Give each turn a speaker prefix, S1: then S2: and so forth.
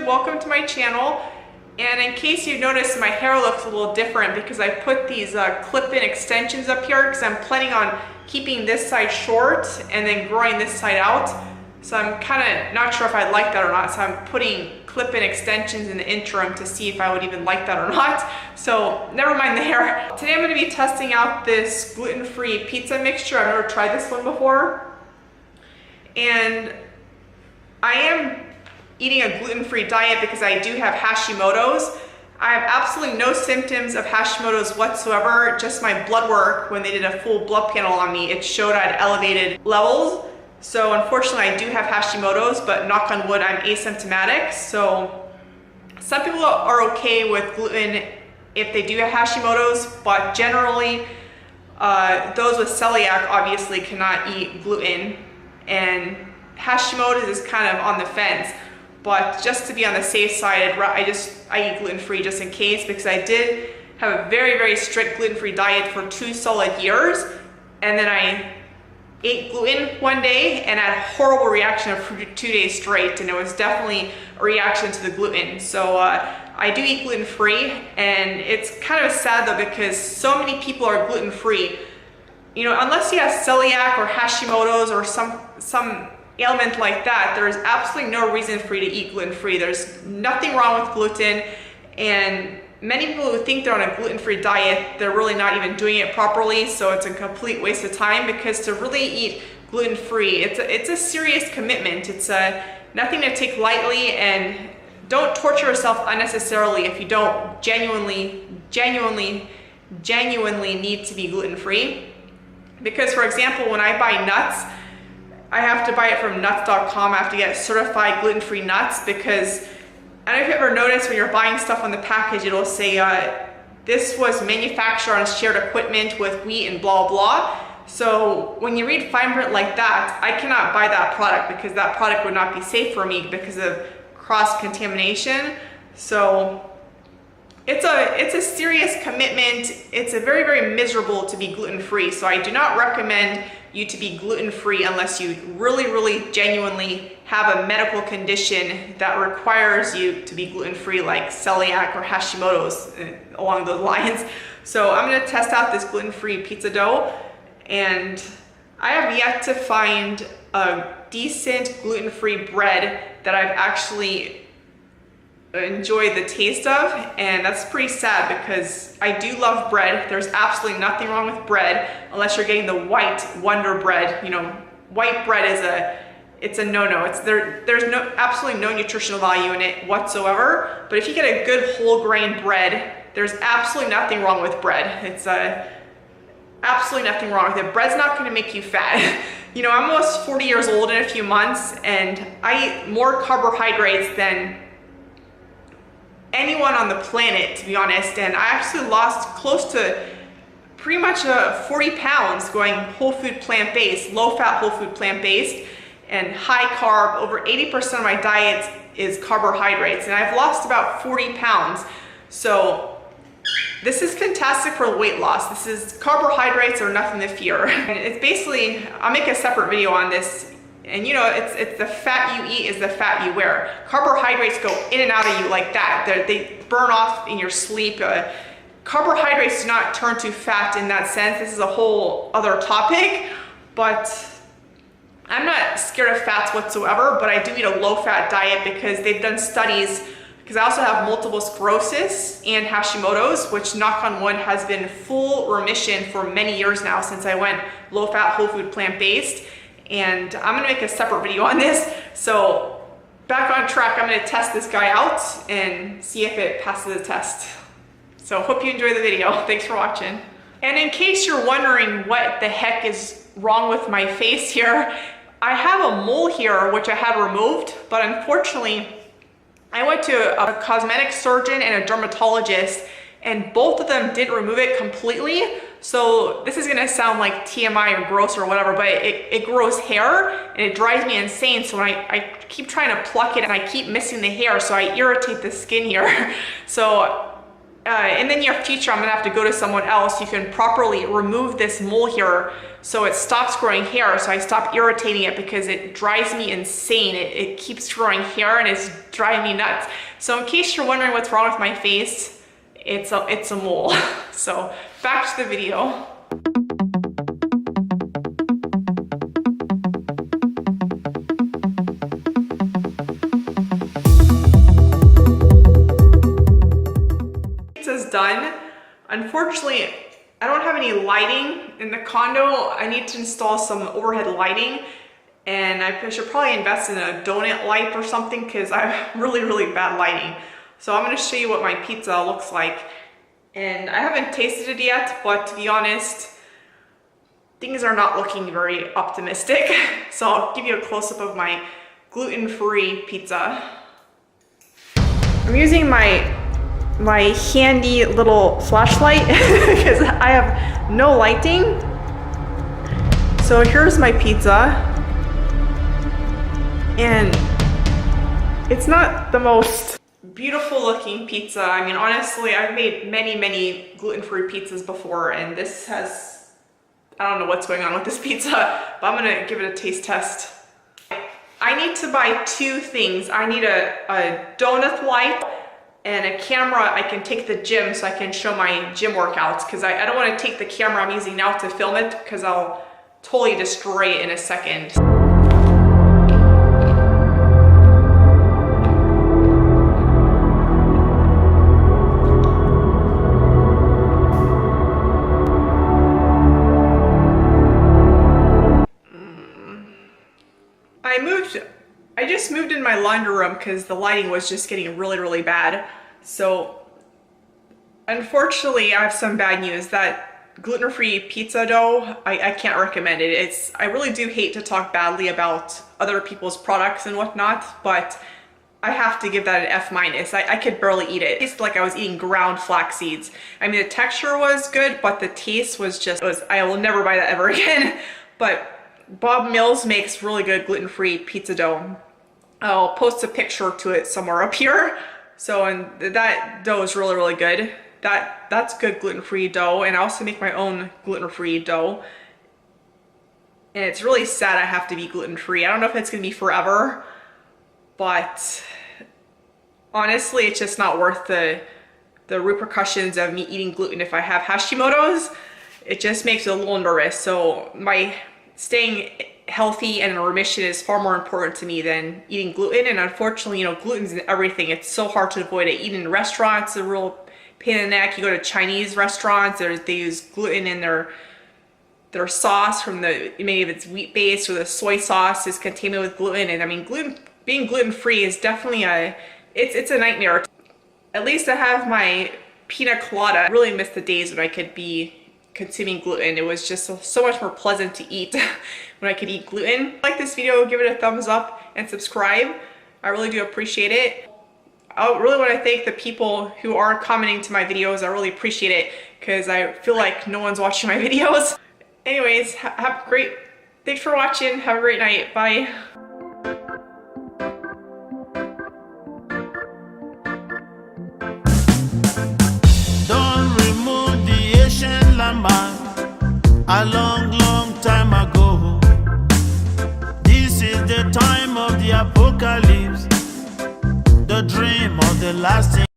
S1: welcome to my channel. And in case you noticed, my hair looks a little different because I put these clip-in extensions up here because I'm planning on keeping this side short and then growing this side out. So I'm kind of not sure if I like that or not. So I'm putting clip-in extensions in the interim to see if I would even like that or not. So never mind the hair. Today I'm going to be testing out this gluten-free pizza mixture. I've never tried this one before. And I am eating a gluten-free diet because I do have Hashimoto's. I have absolutely no symptoms of Hashimoto's whatsoever. Just my blood work, when they did a full blood panel on me, it showed I had elevated levels. So unfortunately I do have Hashimoto's, but knock on wood, I'm asymptomatic. So some people are okay with gluten if they do have Hashimoto's, but generally those with celiac obviously cannot eat gluten, and Hashimoto's is kind of on the fence. But just to be on the safe side, I eat gluten-free just in case, because I did have a very, very strict gluten-free diet for 2 solid years. And then I ate gluten one day and had a horrible reaction for 2 days straight. And it was definitely a reaction to the gluten. So I do eat gluten-free, and it's kind of sad though, because so many people are gluten-free. You know, unless you have celiac or Hashimoto's or some ailment like that, there's absolutely no reason for you to eat gluten-free. There's nothing wrong with gluten, and many people who think they're on a gluten-free diet, they're really not even doing it properly, so it's a complete waste of time, because to really eat gluten-free, it's a serious commitment. It's nothing to take lightly, and don't torture yourself unnecessarily if you don't genuinely need to be gluten-free. Because for example, when I buy nuts, I have to buy it from nuts.com. I have to get certified gluten-free nuts, because I don't know if you ever noticed when you're buying stuff on the package, it'll say this was manufactured on shared equipment with wheat and blah blah. So when you read fine print like that, I cannot buy that product, because that product would not be safe for me because of cross-contamination. So it's a serious commitment. It's a very, very miserable to be gluten-free. So I do not recommend you to be gluten-free unless you really genuinely have a medical condition that requires you to be gluten-free, like celiac or Hashimoto's, along those lines. So I'm going to test out this gluten-free pizza dough, and I have yet to find a decent gluten-free bread that I've actually enjoyed the taste of, and that's pretty sad, because I do love bread. There's absolutely nothing wrong with bread unless you're getting the white Wonder Bread. You know, white bread is a no-no. There's absolutely no nutritional value in it whatsoever. But if you get a good whole grain bread, there's absolutely nothing wrong with bread. It's absolutely nothing wrong with it. Bread's not going to make you fat. You know, I'm almost 40 years old in a few months, and I eat more carbohydrates than anyone on the planet, to be honest. And I actually lost close to pretty much 40 pounds going whole food plant-based, low-fat whole food plant-based, and high carb. Over 80% of my diet is carbohydrates, and I've lost about 40 pounds. So this is fantastic for weight loss. Carbohydrates are nothing to fear. And it's basically, I'll make a separate video on this. And you know, it's the fat you eat is the fat you wear. Carbohydrates go in and out of you like that. They burn off in your sleep. Carbohydrates do not turn to fat in that sense. This is a whole other topic, but I'm not scared of fats whatsoever, but I do eat a low-fat diet because they've done studies, because I also have multiple sclerosis and Hashimoto's, which, knock on wood, has been full remission for many years now since I went low-fat, whole food, plant-based. And I'm gonna make a separate video on this. So back on track, I'm gonna test this guy out and see if it passes the test. So hope you enjoy the video. Thanks for watching. And in case you're wondering what the heck is wrong with my face here, I have a mole here which I had removed, but unfortunately I went to a cosmetic surgeon and a dermatologist, and both of them didn't remove it completely. So this is gonna sound like TMI or gross or whatever, but it grows hair and it drives me insane. So when I keep trying to pluck it and I keep missing the hair, so I irritate the skin here. So in the near future, I'm gonna have to go to someone else who can properly remove this mole here so it stops growing hair, so I stop irritating it because it drives me insane. It keeps growing hair and it's driving me nuts. So in case you're wondering what's wrong with my face, it's a mole. So back to the video. Pizza's done. Unfortunately, I don't have any lighting in the condo. I need to install some overhead lighting, and I should probably invest in a donut light or something because I have really bad lighting. So I'm going to show you what my pizza looks like. And I haven't tasted it yet, but to be honest, things are not looking very optimistic. So I'll give you a close-up of my gluten-free pizza. I'm using my handy little flashlight because I have no lighting. So here's my pizza, and it's not the most beautiful looking pizza. I mean, honestly, I've made many gluten-free pizzas before, and this has, I don't know what's going on with this pizza, but I'm gonna give it a taste test. I need to buy two things. I need a donut light and a camera I can take to the gym so I can show my gym workouts, because I don't want to take the camera I'm using now to film it because I'll totally destroy it in a second. I just moved in my laundry room because the lighting was just getting really bad. So unfortunately, I have some bad news. That gluten-free pizza dough, I can't recommend it. I really do hate to talk badly about other people's products and whatnot, but I have to give that an F-. I could barely eat it. It tasted like I was eating ground flax seeds. I mean, the texture was good, but the taste was just, I will never buy that ever again. But Bob Mills makes really good gluten-free pizza dough. I'll post a picture to it somewhere up here. So, and that dough is really good. That's good gluten-free dough, and I also make my own gluten-free dough. And it's really sad I have to be gluten-free. I don't know if it's gonna be forever, but honestly, it's just not worth the repercussions of me eating gluten if I have Hashimoto's. It just makes me a little nervous. So my staying healthy and in remission is far more important to me than eating gluten. And unfortunately, you know, gluten's in everything. It's so hard to avoid it. Eating in restaurants is a real pain in the neck. You go to Chinese restaurants, they use gluten in their sauce from maybe if it's wheat-based, or the soy sauce is contaminated with gluten. And I mean, being gluten-free is definitely it's a nightmare. At least I have my pina colada. I really miss the days when I could be consuming gluten. It was just so much more pleasant to eat when I could eat gluten. If you like this video, give it a thumbs up and subscribe. I really do appreciate it. I really want to thank the people who are commenting to my videos. I really appreciate it because I feel like no one's watching my videos. Anyways, thanks for watching. Have a great night. Bye.